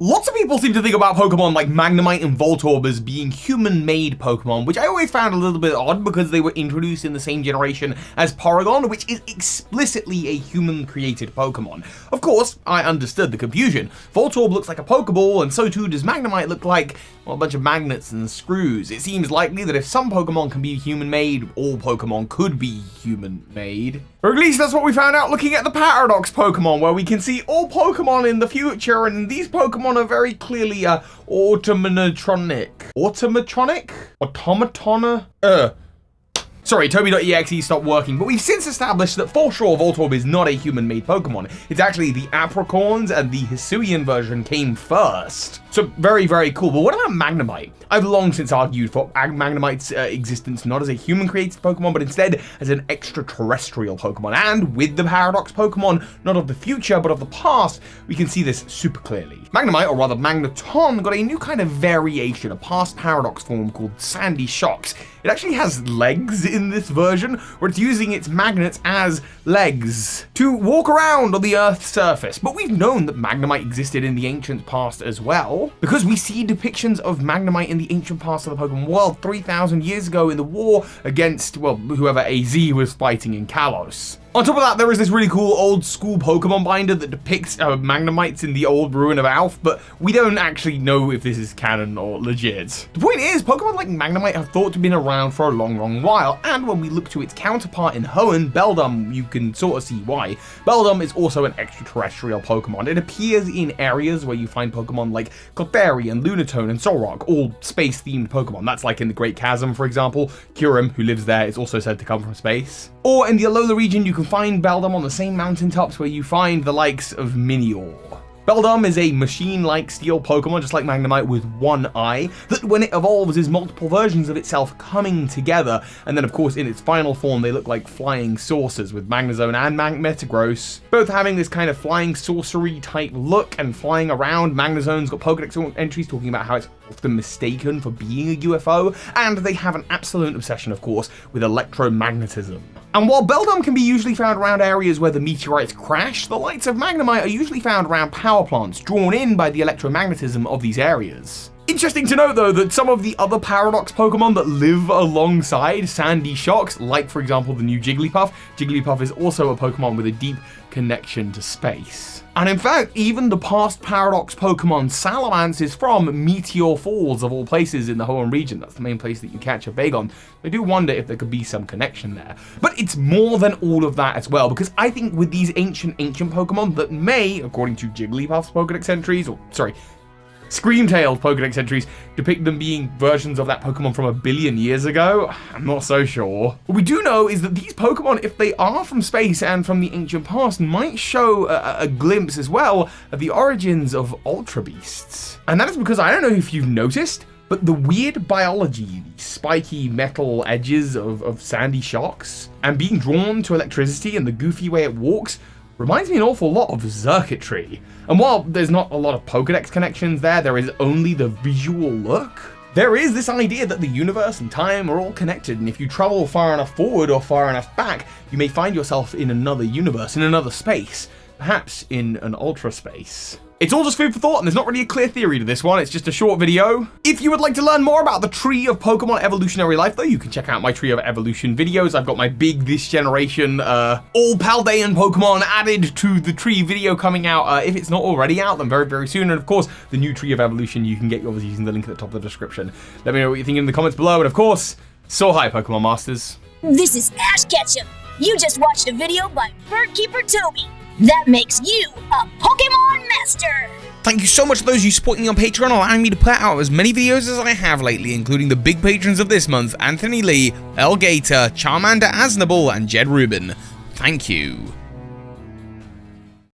Lots of people seem to think about Pokemon like Magnemite and Voltorb as being human-made Pokemon, which I always found a little bit odd because they were introduced in the same generation as Porygon, which is explicitly a human-created Pokemon. Of course, I understood the confusion. Voltorb looks like a Pokeball, and so too does Magnemite look like, well, a bunch of magnets and screws. It seems likely that if some Pokemon can be human-made, all Pokemon could be human-made. Or at least that's what we found out looking at the Paradox Pokemon, where we can see all Pokemon in the future, and these Pokemon are very clearly automatronic. Automatona? Sorry, Toby.exe stopped working, but we've since established that for sure Voltorb is not a human-made Pokemon. It's actually the Apricorns, and the Hisuian version came first. So very, very cool. But what about Magnemite? I've long since argued for Magnemite's existence not as a human-created Pokemon, but instead as an extraterrestrial Pokemon. And with the Paradox Pokemon, not of the future, but of the past, we can see this super clearly. Magnemite, or rather Magneton, got a new kind of variation, a past Paradox form called Sandy Shocks. It actually has legs in this version, where it's using its magnets as legs to walk around on the Earth's surface. But we've known that Magnemite existed in the ancient past as well, because we see depictions of Magnemite in the ancient past of the Pokemon world 3,000 years ago in the war against, well, whoever AZ was fighting in Kalos. On top of that, there is this really cool old school Pokemon binder that depicts Magnemites in the old ruin of Alph, but we don't actually know if this is canon or legit. The point is, Pokemon like Magnemite have thought to have been around for a long, long while, and when we look to its counterpart in Hoenn, Beldum, you can sort of see why. Beldum is also an extraterrestrial Pokemon. It appears in areas where you find Pokemon like Clefairy and Lunatone and Solrock, all space-themed Pokemon. That's like in the Great Chasm, for example. Kyurem, who lives there, is also said to come from space. Or in the Alola region, you can find Beldum on the same mountaintops where you find the likes of Minior. Beldum is a machine-like steel Pokemon, just like Magnemite, with one eye, that when it evolves is multiple versions of itself coming together, and then of course in its final form they look like flying saucers, with Magnezone and Metagross both having this kind of flying sorcery type look and flying around. Magnezone's got Pokedex entries talking about how it's often mistaken for being a UFO, and they have an absolute obsession, of course, with electromagnetism. And while Beldum can be usually found around areas where the meteorites crash, the lights of Magnemite are usually found around power plants, drawn in by the electromagnetism of these areas. Interesting to note, though, that some of the other Paradox Pokemon that live alongside Sandy Shocks, like for example the new Jigglypuff, Jigglypuff is also a Pokemon with a deep connection to space. And in fact, even the past Paradox Pokemon Salamence is from Meteor Falls, of all places, in the Hoenn region. That's the main place that you catch a Vagon. I do wonder if there could be some connection there. But it's more than all of that as well, because I think with these ancient Pokemon that may, according to Jigglypuff's Pokedex entries, Screamtail's Pokedex entries depict them being versions of that Pokemon from 1 billion years ago. I'm not so sure. What we do know is that these Pokemon, if they are from space and from the ancient past, might show a glimpse as well of the origins of Ultra Beasts. And that is because, I don't know if you've noticed, but the weird biology, the spiky metal edges of Sandy Shocks, and being drawn to electricity and the goofy way it walks, reminds me an awful lot of Circuitry. And while there's not a lot of Pokedex connections there is only the visual look. There is this idea that the universe and time are all connected, and if you travel far enough forward or far enough back, you may find yourself in another universe, in another space, perhaps in an ultra space. It's all just food for thought, and there's not really a clear theory to this one. It's just a short video. If you would like to learn more about the Tree of Pokemon Evolutionary Life, though, you can check out my Tree of Evolution videos. I've got my big This Generation all Paldean Pokemon added to the Tree video coming out. If it's not already out, then very, very soon. And of course, the new Tree of Evolution you can get yours using the link at the top of the description. Let me know what you think in the comments below. And of course, so hi, Pokemon Masters. This is Ash Ketchum. You just watched a video by Birdkeeper Toby. That makes you a Pokemon Master! Thank you so much to those of you supporting me on Patreon, allowing me to put out as many videos as I have lately, including the big patrons of this month, Anthony Lee, Elgator, Charmander Aznable, and Jedruben. Thank you.